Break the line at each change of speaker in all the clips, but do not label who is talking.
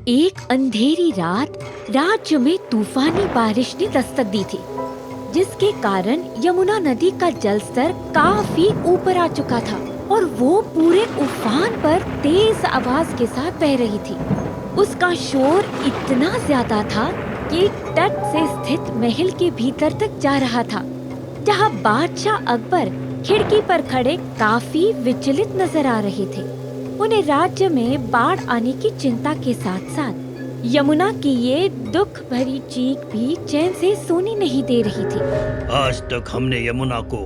एक अंधेरी रात राज्य में तूफानी बारिश ने दस्तक दी थी, जिसके कारण यमुना नदी का जलस्तर काफी ऊपर आ चुका था और वो पूरे उफान पर तेज आवाज के साथ बह रही थी। उसका शोर इतना ज्यादा था कि तट से स्थित महल के भीतर तक जा रहा था, जहाँ बादशाह अकबर खिड़की पर खड़े काफी विचलित नजर आ रहे थे। उन्हें राज्य में बाढ़ आने की चिंता के साथ साथ यमुना की ये दुख भरी चीख भी चैन से सोने नहीं दे रही थी।
आज तक हमने यमुना को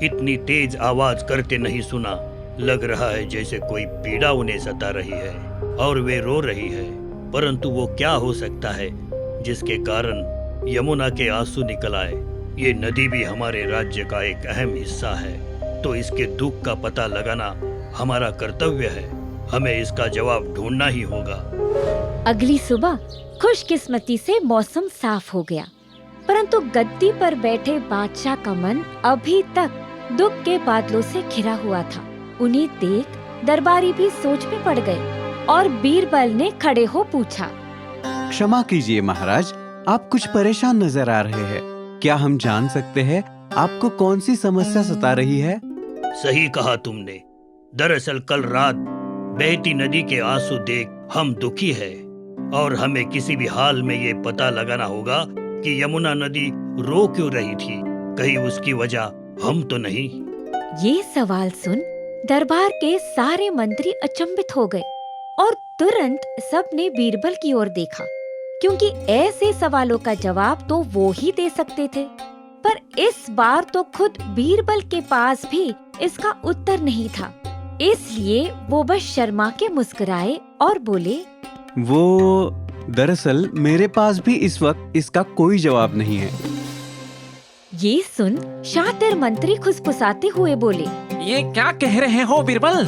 इतनी तेज आवाज करते नहीं सुना। लग रहा है जैसे कोई पीड़ा उन्हें सता रही है और वे रो रही है। परंतु वो क्या हो सकता है जिसके कारण यमुना के आंसू निकल आए? ये नदी भी हमारे राज्य का एक अहम हिस्सा है, तो इसके दुख का पता लगाना हमारा कर्तव्य है। हमें इसका जवाब ढूंढना ही होगा।
अगली सुबह खुशकिस्मती से मौसम साफ हो गया, परंतु गद्दी पर बैठे बादशाह का मन अभी तक दुख के बादलों से घिरा हुआ था। उन्हें देख दरबारी भी सोच में पड़ गए और बीरबल ने खड़े हो पूछा,
क्षमा कीजिए महाराज, आप कुछ परेशान नजर आ रहे हैं। क्या हम जान सकते हैं आपको कौन सी समस्या सता रही है?
सही कहा तुमने। दरअसल कल रात बहती नदी के आंसू देख हम दुखी है और हमें किसी भी हाल में ये पता लगाना होगा कि यमुना नदी रो क्यों रही थी। कहीं उसकी वजह हम तो नहीं?
ये सवाल सुन दरबार के सारे मंत्री अचंभित हो गए और तुरंत सबने बीरबल की ओर देखा, क्योंकि ऐसे सवालों का जवाब तो वो ही दे सकते थे। पर इस बार तो खुद बीरबल के पास भी इसका उत्तर नहीं था, इसलिए वो बस शर्मा के मुस्कुराए और बोले,
वो दरअसल मेरे पास भी इस वक्त इसका कोई जवाब नहीं है।
ये सुन शातिर मंत्री खुसफुसाते हुए बोले,
ये क्या कह रहे हो बीरबल?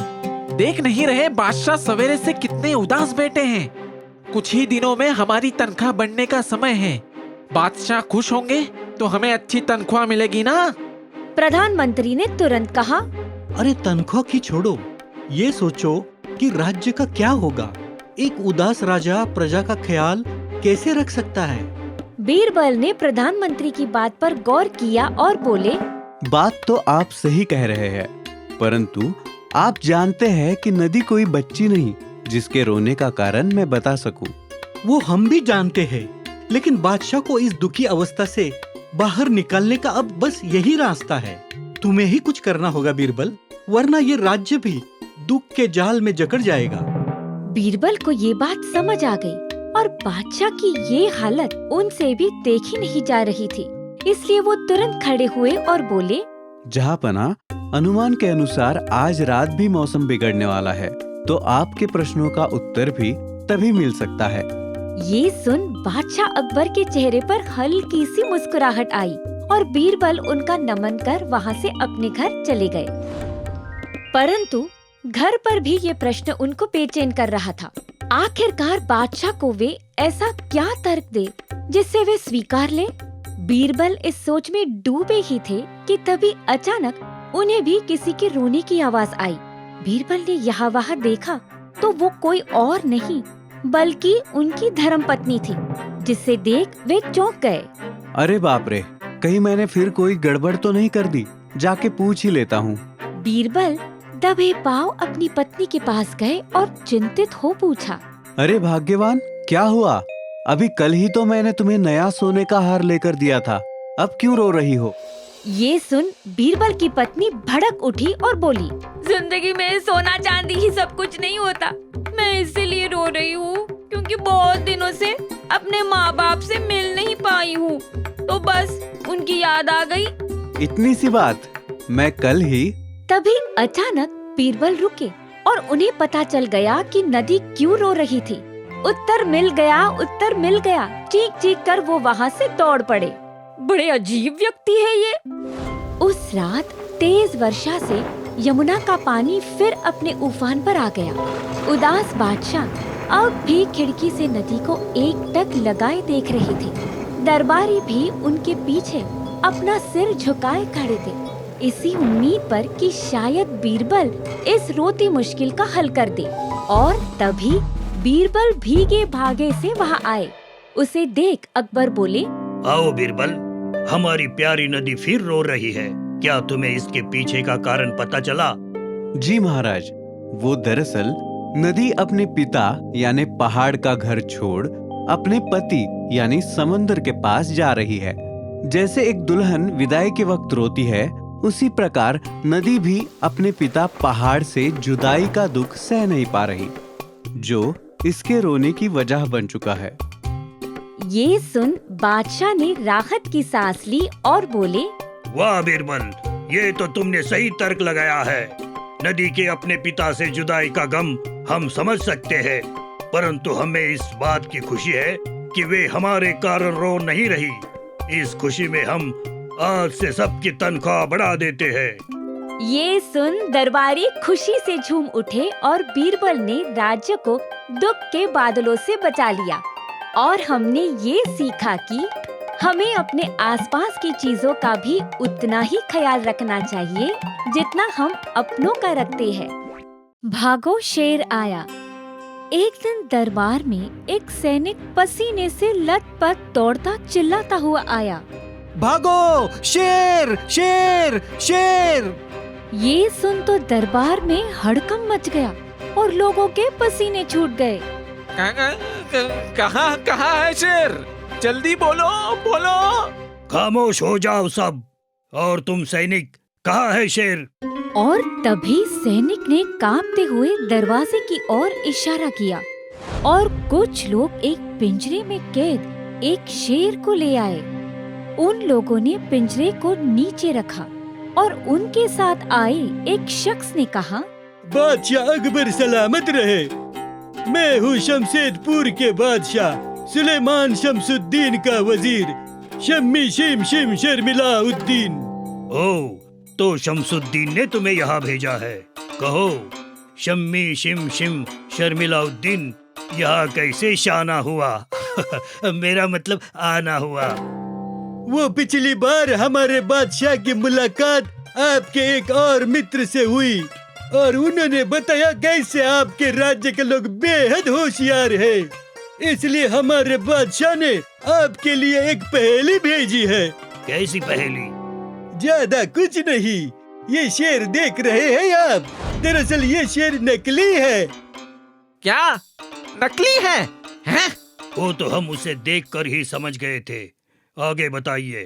देख नहीं रहे बादशाह सवेरे से कितने उदास बैठे हैं। कुछ ही दिनों में हमारी तनख्वाह बढ़ने का समय है। बादशाह खुश होंगे तो हमें अच्छी तनख्वाह मिलेगी ना?
प्रधानमंत्री ने तुरंत कहा,
अरे तनख्वाह की छोड़ो, ये सोचो कि राज्य का क्या होगा। एक उदास राजा प्रजा का ख्याल कैसे रख सकता है?
बीरबल ने प्रधानमंत्री की बात पर गौर किया और बोले,
बात तो आप सही कह रहे हैं, परंतु आप जानते हैं कि नदी कोई बच्ची नहीं जिसके रोने का कारण मैं बता सकूं।
वो हम भी जानते हैं, लेकिन बादशाह को इस दुखी अवस्था से बाहर निकालने का अब बस यही रास्ता है। तुम्हें ही कुछ करना होगा बीरबल, वरना ये राज्य भी दुख के जाल में जकड़ जाएगा।
बीरबल को ये बात समझ आ गई और बादशाह की ये हालत उनसे भी देखी नहीं जा रही थी, इसलिए वो तुरंत खड़े हुए और बोले,
जहाँपना, अनुमान के अनुसार आज रात भी मौसम बिगड़ने वाला है, तो आपके प्रश्नों का उत्तर भी तभी मिल सकता है।
ये सुन बादशाह अकबर के चेहरे पर हल्की सी मुस्कुराहट आई और बीरबल उनका नमन कर वहाँ से अपने घर चले गए। परंतु घर पर भी ये प्रश्न उनको बेचैन कर रहा था। आखिरकार बादशाह को वे ऐसा क्या तर्क दे जिससे वे स्वीकार ले। बीरबल इस सोच में डूबे ही थे कि तभी अचानक उन्हें भी किसी के रोने की आवाज आई। बीरबल ने यहाँ वहाँ देखा तो वो कोई और नहीं बल्कि उनकी धर्मपत्नी थी, जिसे देख वे चौंक गए।
अरे बाप रे, कहीं मैंने फिर कोई गड़बड़ तो नहीं कर दी? जाके पूछ ही लेता हूँ।
बीरबल दबे पांव अपनी पत्नी के पास गए और चिंतित हो पूछा,
अरे भाग्यवान, क्या हुआ? अभी कल ही तो मैंने तुम्हें नया सोने का हार लेकर दिया था, अब क्यों रो रही हो?
ये सुन बीरबल की पत्नी भड़क उठी और बोली, जिंदगी में सोना चांदी ही सब कुछ नहीं होता। मैं इसीलिए रो रही हूँ क्योंकि बहुत दिनों से अपने माँ बाप से मिल नहीं पाई हूँ, तो बस उनकी याद आ गई।
इतनी सी बात, मैं कल ही।
तभी अचानक बीरबल रुके और उन्हें पता चल गया कि नदी क्यों रो रही थी। उत्तर मिल गया, उत्तर मिल गया, चीख चीख कर वो वहाँ से दौड़ पड़े। बड़े अजीब व्यक्ति है ये। उस रात तेज वर्षा से यमुना का पानी फिर अपने उफान पर आ गया। उदास बादशाह अब भी खिड़की से नदी को एकटक लगाए देख रहे थे। दरबारी भी उनके पीछे अपना सिर झुकाए खड़े थे, इसी उम्मीद पर कि शायद बीरबल इस रोती मुश्किल का हल कर दे। और तभी बीरबल भीगे भागे से वहाँ आए। उसे देख अकबर बोले,
आओ बीरबल, हमारी प्यारी नदी फिर रो रही है। क्या तुम्हें इसके पीछे का कारण पता चला?
जी महाराज, वो दरअसल नदी अपने पिता यानी पहाड़ का घर छोड़ अपने पति यानी समंदर के पास जा रही है। जैसे एक दुल्हन विदाई के वक्त रोती है, उसी प्रकार नदी भी अपने पिता पहाड़ से जुदाई का दुख सह नहीं पा रही, जो इसके रोने की वजह बन चुका है।
ये सुन बादशाह ने राहत की सांस ली और बोले,
वाह बीरबल, ये तो तुमने सही तर्क लगाया है। नदी के अपने पिता से जुदाई का गम हम समझ सकते हैं, परंतु हमें इस बात की खुशी है कि वे हमारे कारण रो नहीं रही। इस खुशी में हम आज से सबकी तनख्वाह बढ़ा देते हैं।
ये सुन दरबारी खुशी से झूम उठे और बीरबल ने राज्य को दुख के बादलों से बचा लिया। और हमने ये सीखा कि हमें अपने आसपास की चीजों का भी उतना ही ख्याल रखना चाहिए जितना हम अपनों का रखते हैं। भागो शेर आया। एक दिन दरबार में एक सैनिक पसीने से लथपथ दौड़ता चिल्लाता हुआ आया,
भागो शेर शेर शेर।
ये सुन तो दरबार में हड़कंप मच गया और लोगों के पसीने छूट गए।
कहाँ कहाँ है शेर? जल्दी बोलो बोलो।
खामोश हो जाओ सब। और तुम सैनिक, कहाँ है शेर?
और तभी सैनिक ने कांपते हुए दरवाजे की ओर इशारा किया और कुछ लोग एक पिंजरे में कैद एक शेर को ले आए। उन लोगों ने पिंजरे को नीचे रखा और उनके साथ आए एक शख्स ने कहा,
बादशाह अकबर सलामत रहे। मैं हूँ शमशेदपुर के बादशाह सुलेमान शमसुद्दीन का वजीर शम्मी शिम शिम शर्मिलाउद्दीन।
ओ, तो शमसुद्दीन ने तुम्हें यहाँ भेजा है। कहो शम्मी शिम शिम शर्मिलाउद्दीन, यहाँ कैसे शाना हुआ? मेरा मतलब आना हुआ।
वो पिछली बार हमारे बादशाह की मुलाकात आपके एक और मित्र से हुई और उन्होंने बताया कैसे आपके राज्य के लोग बेहद होशियार हैं। इसलिए हमारे बादशाह ने आपके लिए एक पहेली भेजी है।
कैसी पहेली?
ज्यादा कुछ नहीं, ये शेर देख रहे हैं आप, दरअसल ये शेर नकली है।
क्या नकली है? हैं?
वो तो हम उसे देखकर ही समझ गए थे। आगे बताइए।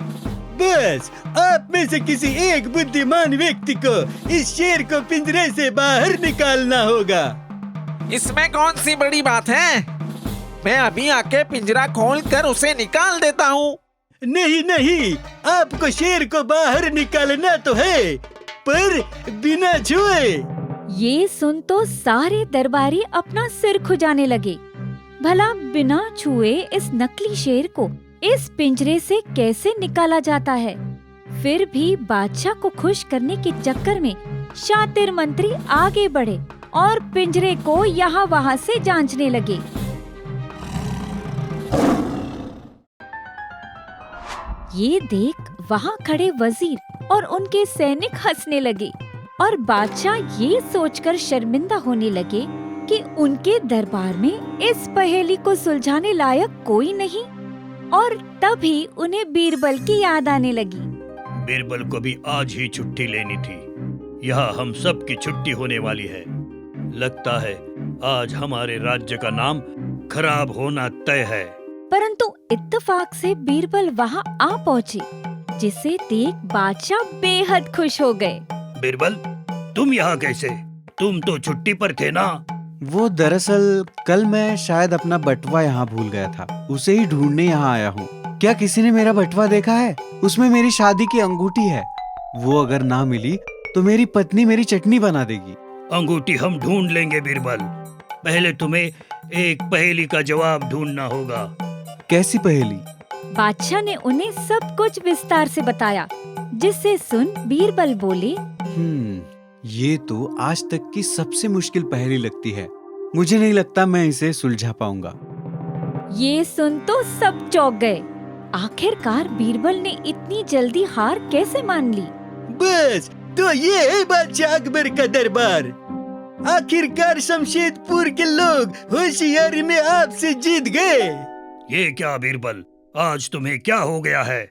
बस आप में से किसी एक बुद्धिमान व्यक्ति को इस शेर को पिंजरे से बाहर निकालना होगा।
इसमें कौन सी बड़ी बात है? मैं अभी आके पिंजरा खोल कर उसे निकाल देता हूँ।
नहीं नहीं, आपको शेर को बाहर निकालना तो है, पर बिना छुए।
ये सुन तो सारे दरबारी अपना सिर खुजाने लगे। भला बिना छुए इस नकली शेर को इस पिंजरे से कैसे निकाला जाता है? फिर भी बादशाह को खुश करने के चक्कर में शातिर मंत्री आगे बढ़े और पिंजरे को यहाँ वहाँ से जांचने लगे। ये देख वहाँ खड़े वजीर और उनके सैनिक हंसने लगे और बादशाह ये सोचकर शर्मिंदा होने लगे कि उनके दरबार में इस पहेली को सुलझाने लायक कोई नहीं। और तभी उन्हें बीरबल की याद आने लगी।
बीरबल को भी आज ही छुट्टी लेनी थी। यहाँ हम सब की छुट्टी होने वाली है। लगता है आज हमारे राज्य का नाम खराब होना तय है।
परंतु इत्तेफाक से बीरबल वहाँ आ पहुँचे, जिसे देख बादशाह बेहद खुश हो गए।
बीरबल, तुम यहाँ कैसे? तुम तो छुट्टी पर थे ना?
वो दरअसल कल मैं शायद अपना बटवा यहाँ भूल गया था, उसे ही ढूंढने यहाँ आया हूँ। क्या किसी ने मेरा बटवा देखा है? उसमें मेरी शादी की अंगूठी है। वो अगर ना मिली तो मेरी पत्नी मेरी चटनी बना देगी।
अंगूठी हम ढूंढ लेंगे बीरबल। पहले तुम्हें एक पहेली का जवाब ढूंढना होगा।
कैसी पहेली?
बादशाह ने उन्हें सब कुछ विस्तार से बताया, जिसे सुन बीरबल बोले,
ये तो आज तक की सबसे मुश्किल पहेली लगती है। मुझे नहीं लगता मैं इसे सुलझा पाऊंगा।
ये सुन तो सब चौंक गए। आखिरकार बीरबल ने इतनी जल्दी हार कैसे मान ली?
बस तो ये है बादशाह अकबर का दरबार।
आखिरकार शमशेदपुर के लोग होशियारी में आपसे जीत गए।
ये क्या बीरबल, आज तुम्हें क्या हो गया है?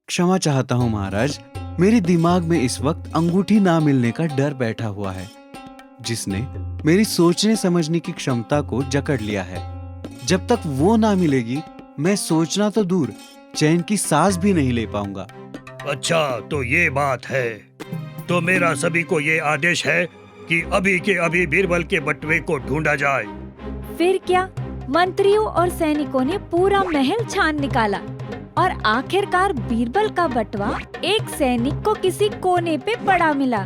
क्षमा चाहता हूँ महाराज, मेरे दिमाग में इस वक्त अंगूठी ना मिलने का डर बैठा हुआ है, जिसने मेरी सोचने समझने की क्षमता को जकड़ लिया है। जब तक वो ना मिलेगी, मैं सोचना तो दूर, चैन की सांस भी नहीं ले पाऊंगा।
अच्छा, तो ये बात है। तो मेरा सभी को ये आदेश है कि अभी के अभी बीरबल के बटुए को ढूंढा जाए।
फिर क्या, मंत्रियों और सैनिकों ने पूरा महल छान निकाला और आखिरकार बीरबल का बटुआ एक सैनिक को किसी कोने पे पड़ा मिला,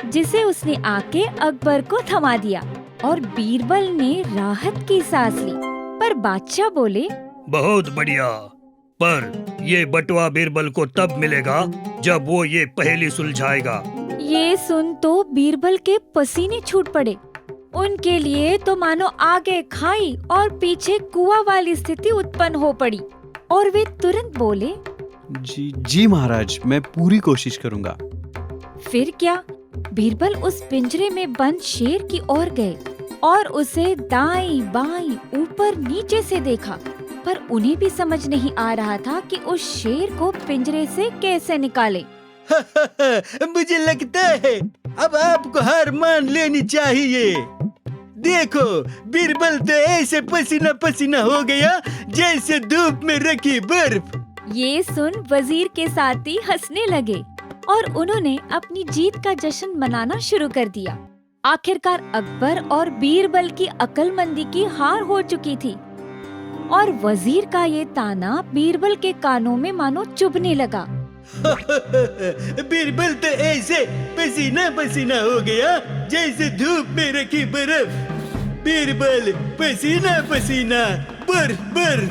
जिसे उसने आके अकबर को थमा दिया और बीरबल ने राहत की सांस ली। पर बादशाह बोले,
बहुत बढ़िया, पर ये बटुआ बीरबल को तब मिलेगा जब वो ये पहेली सुलझाएगा।
ये सुन तो बीरबल के पसीने छूट पड़े। उनके लिए तो मानो आगे खाई और पीछे कुआं वाली स्थिति उत्पन्न हो पड़ी और वे तुरंत बोले,
जी महाराज, मैं पूरी कोशिश करूंगा।
फिर क्या, बीरबल उस पिंजरे में बंद शेर की ओर गए और उसे दाईं बाईं ऊपर नीचे से देखा, पर उन्हें भी समझ नहीं आ रहा था कि उस शेर को पिंजरे से कैसे निकाले।
मुझे लगता है अब आपको हार मान लेनी चाहिए। देखो, बीरबल तो ऐसे पसीना पसीना हो गया जैसे धूप में रखी बर्फ।
ये सुन वजीर के साथी हंसने लगे और उन्होंने अपनी जीत का जश्न मनाना शुरू कर दिया। आखिरकार अकबर और बीरबल की अक्लमंदी की हार हो चुकी थी और वजीर का ये ताना बीरबल के कानों में मानो चुभने लगा।
बीरबल तो ऐसे पसीना पसीना हो गया जैसे धूप में रखी बर्फ। बीरबल पसीना पसीना, बर्फ बर्फ,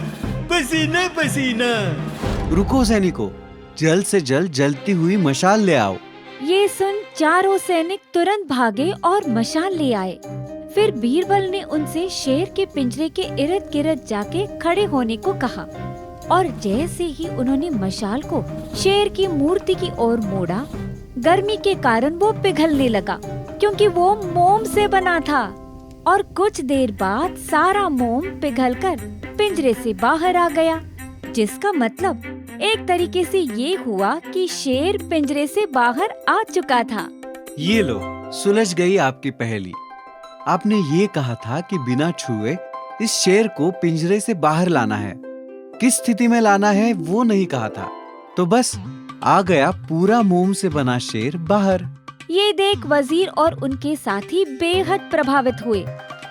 पसीना पसीना।
रुको सैनिकों, जल्द से जल्द जलती हुई मशाल ले आओ।
ये सुन चारों सैनिक तुरंत भागे और मशाल ले आए। फिर बीरबल ने उनसे शेर के पिंजरे के इर्द गिर्द जाके खड़े होने को कहा और जैसे ही उन्होंने मशाल को शेर की मूर्ति की ओर मोड़ा, गर्मी के कारण वो पिघलने लगा क्योंकि वो मोम से बना था और कुछ देर बाद सारा मोम पिघलकर पिंजरे से बाहर आ गया, जिसका मतलब एक तरीके से ये हुआ कि शेर पिंजरे से बाहर आ चुका था।
ये लो, सुलझ गई आपकी पहेली। आपने ये कहा था कि बिना छुए इस शेर को पिंजरे से बाहर लाना है, किस स्थिति में लाना है वो नहीं कहा था, तो बस आ गया पूरा मोम से बना शेर बाहर।
ये देख वजीर और उनके साथी बेहद प्रभावित हुए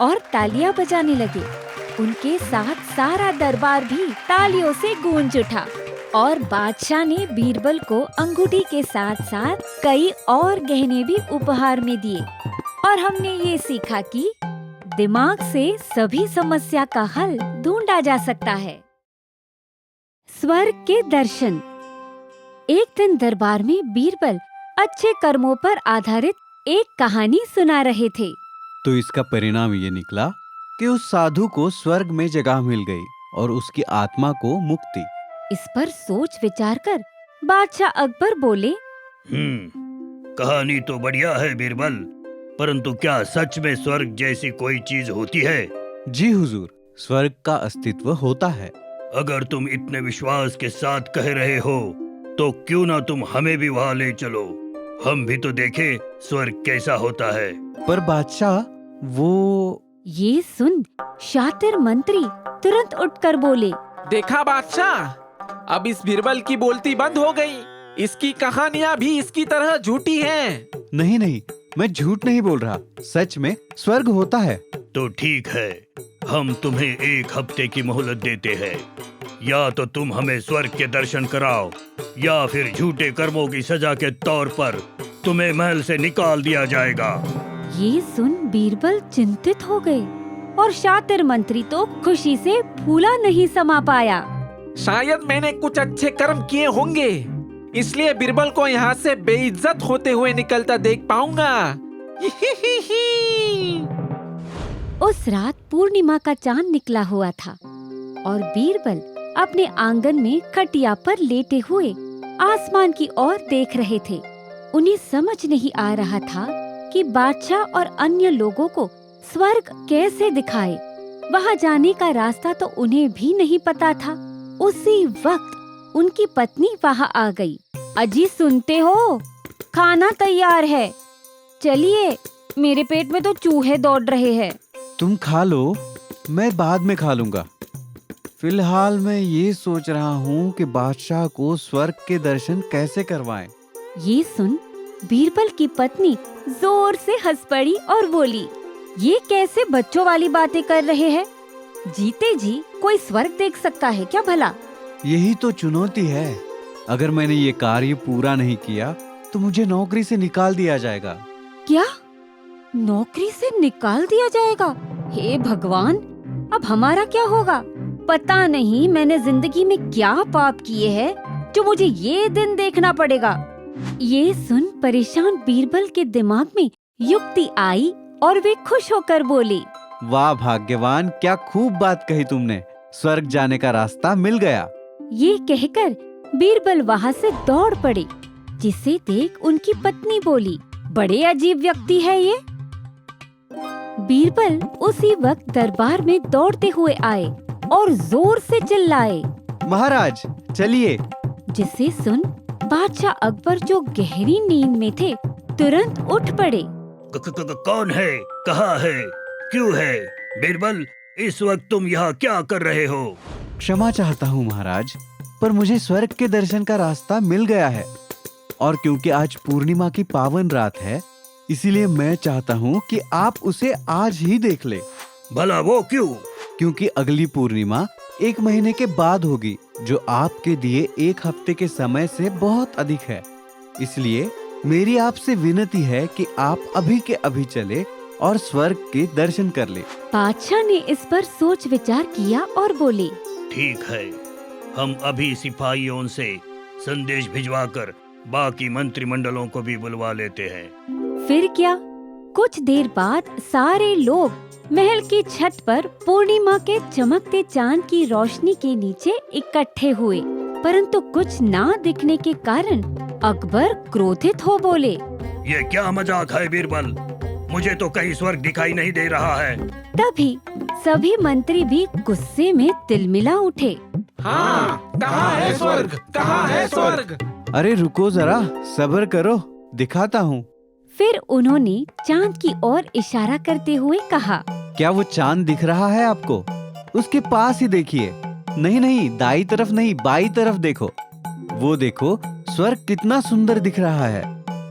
और तालियां बजाने लगे। उनके साथ सारा दरबार भी तालियों से गूंज उठा और बादशाह ने बीरबल को अंगूठी के साथ साथ कई और गहने भी उपहार में दिए। और हमने ये सीखा कि दिमाग से सभी समस्या का हल ढूंढा जा सकता है। स्वर्ग के दर्शन। एक दिन दरबार में बीरबल अच्छे कर्मों पर आधारित एक कहानी सुना रहे थे।
तो इसका परिणाम ये निकला कि उस साधु को स्वर्ग में जगह मिल गई और उसकी आत्मा को मुक्ति।
इस पर सोच विचार कर बादशाह अकबर बोले,
कहानी तो बढ़िया है बीरबल, परंतु क्या सच में स्वर्ग जैसी कोई चीज होती है?
जी हुजूर, स्वर्ग का अस्तित्व होता है।
अगर तुम इतने विश्वास के साथ कह रहे हो तो क्यों ना तुम हमें भी वहाँ ले चलो, हम भी तो देखें स्वर्ग कैसा होता है।
पर बादशाह वो।
ये सुन शातिर मंत्री तुरंत उठकर बोले,
देखा बादशाह, अब इस बीरबल की बोलती बंद हो गई। इसकी कहानियाँ भी इसकी तरह झूठी हैं।
नहीं नहीं, मैं झूठ नहीं बोल रहा, सच में स्वर्ग होता है।
तो ठीक है, हम तुम्हें 1 हफ्ते की मोहलत देते हैं। या तो तुम हमें स्वर्ग के दर्शन कराओ या फिर झूठे कर्मों की सजा के तौर पर तुम्हें महल से निकाल दिया जाएगा।
ये सुन बीरबल चिंतित हो गए और शातिर मंत्री तो खुशी से फूला नहीं समा पाया।
शायद मैंने कुछ अच्छे कर्म किए होंगे, इसलिए बीरबल को यहाँ से बेइज्जत होते हुए निकलता देख पाऊंगा।
उस रात पूर्णिमा का चांद निकला हुआ था और बीरबल अपने आंगन में खटिया पर लेटे हुए आसमान की ओर देख रहे थे। उन्हें समझ नहीं आ रहा था कि बादशाह और अन्य लोगों को स्वर्ग कैसे दिखाए। वहाँ जाने का रास्ता तो उन्हें भी नहीं पता था। उसी वक्त उनकी पत्नी वहाँ आ गई। अजी सुनते हो, खाना तैयार है, चलिए, मेरे पेट में तो चूहे दौड़ रहे हैं।
तुम खा लो, मैं बाद में खा लूंगा। फिलहाल मैं ये सोच रहा हूँ कि बादशाह को स्वर्ग के दर्शन कैसे करवाएं।
ये सुन बीरबल की पत्नी जोर से हंस पड़ी और बोली, ये कैसे बच्चों वाली बातें कर रहे हैं? जीते जी कोई स्वर्ग देख सकता है क्या भला?
यही तो चुनौती है। अगर मैंने ये कार्य पूरा नहीं किया तो मुझे नौकरी से निकाल दिया जाएगा।
क्या? नौकरी से निकाल दिया जाएगा? हे भगवान, अब हमारा क्या होगा? पता नहीं मैंने जिंदगी में क्या पाप किए हैं जो मुझे ये दिन देखना पड़ेगा। ये सुन परेशान बीरबल के दिमाग में युक्ति आई और वे खुश होकर बोले,
वाह भाग्यवान, क्या खूब बात कही तुमने। स्वर्ग जाने का रास्ता मिल गया।
ये कहकर बीरबल वहाँ से दौड़ पड़े, जिसे देख उनकी पत्नी बोली, बड़े अजीब व्यक्ति है ये। बीरबल उसी वक्त दरबार में दौड़ते हुए आए और जोर से चिल्लाए,
महाराज चलिए।
जिसे सुन बादशाह अकबर, जो गहरी नींद में थे, तुरंत उठ पड़े।
कौन है? कहाँ है? क्यों है? बीरबल, इस वक्त तुम यहाँ क्या कर रहे हो?
क्षमा चाहता हूँ महाराज, पर मुझे स्वर्ग के दर्शन का रास्ता मिल गया है, और क्योंकि आज पूर्णिमा की पावन रात है, इसीलिए मैं चाहता हूँ कि आप उसे आज ही देख ले।
भला वो क्यों?
क्योंकि अगली पूर्णिमा 1 महीने के बाद होगी, जो आपके दिए 1 हफ्ते के समय से बहुत अधिक है। इसलिए मेरी आपसे विनती है कि आप अभी के अभी चले और स्वर्ग के दर्शन कर ले।
बादशाह ने इस पर सोच विचार किया और बोले,
ठीक है, हम अभी सिपाहियों से संदेश भिजवाकर बाकी मंत्रिमंडलों को भी बुलवा लेते हैं।
फिर क्या, कुछ देर बाद सारे लोग महल की छत पर पूर्णिमा के चमकते चांद की रोशनी के नीचे इकट्ठे हुए, परंतु कुछ ना दिखने के कारण अकबर क्रोधित हो बोले,
ये क्या मजाक है बीरबल? मुझे तो कहीं स्वर्ग दिखाई नहीं दे रहा है।
तभी सभी मंत्री भी गुस्से में तिलमिला उठे।
हाँ, कहाँ है स्वर्ग? कहाँ है स्वर्ग?
अरे रुको जरा, सब्र करो, दिखाता हूँ।
फिर उन्होंने चांद की ओर इशारा करते हुए कहा,
क्या वो चांद दिख रहा है आपको? उसके पास ही देखिए। नहीं नहीं, दाई तरफ नहीं, बाई तरफ देखो। वो देखो, स्वर्ग कितना सुंदर दिख रहा है।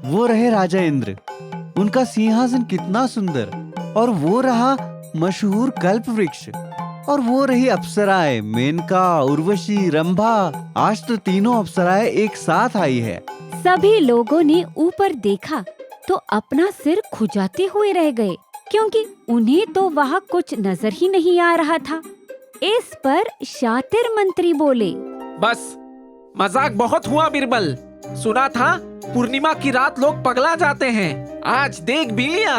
वो रहे राजा इंद्र, उनका सिंहासन कितना सुंदर, और वो रहा मशहूर कल्प वृक्ष, और वो रही अप्सराएं, मेनका, उर्वशी, रंभा। आज तो तीनों अप्सराएं एक साथ आई है।
सभी लोगों ने ऊपर देखा तो अपना सिर खुजाते हुए रह गए, क्योंकि उन्हें तो वहाँ कुछ नजर ही नहीं आ रहा था। इस पर शातिर मंत्री बोले,
बस, मजाक बहुत हुआ बीरबल। सुना था पूर्णिमा की रात लोग पगला जाते हैं, आज देख भी लिया।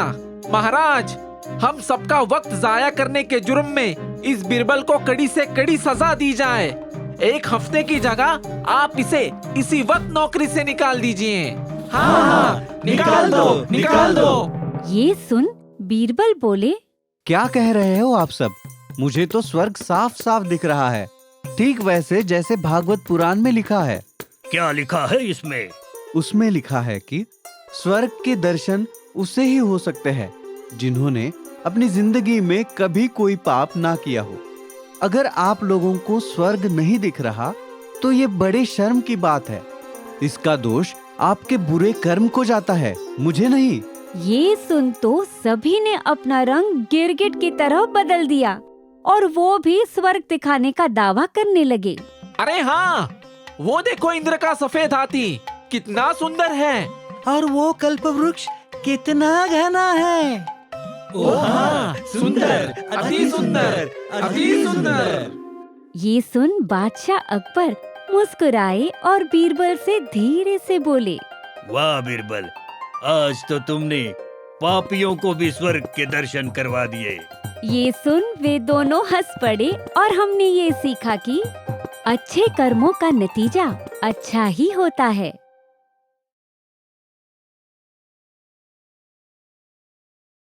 महाराज, हम सबका वक्त जाया करने के जुर्म में इस बीरबल को कड़ी से कड़ी सजा दी जाए। 1 हफ्ते की जगह आप इसे इसी वक्त नौकरी से निकाल दीजिए। हाँ, निकाल दो, निकाल दो।
ये सुन बीरबल बोले,
क्या कह रहे हो आप सब? मुझे तो स्वर्ग साफ साफ दिख रहा है, ठीक वैसे जैसे भागवत पुराण में लिखा है।
क्या लिखा है इसमें?
उसमें लिखा है कि स्वर्ग के दर्शन उसे ही हो सकते हैं जिन्होंने अपनी जिंदगी में कभी कोई पाप ना किया हो। अगर आप लोगों को स्वर्ग नहीं दिख रहा तो ये बड़े शर्म की बात है। इसका दोष आपके बुरे कर्म को जाता है, मुझे नहीं।
ये सुन तो सभी ने अपना रंग गिरगिट की तरह बदल दिया और वो भी स्वर्ग दिखाने का दावा करने लगे।
अरे हाँ, वो देखो इंद्र का सफेद हाथी कितना सुंदर है।
और वो कल्प वृक्ष कितना घना है।
हाँ, सुंदर, अति सुंदर, अति सुंदर।
ये सुन बादशाह अकबर मुस्कुराए और बीरबल से धीरे से बोले,
वाह बीरबल, आज तो तुमने पापियों को भी स्वर्ग के दर्शन करवा दिए।
ये सुन वे दोनों हंस पड़े और हमने ये सीखा कि अच्छे कर्मों का नतीजा अच्छा ही होता है।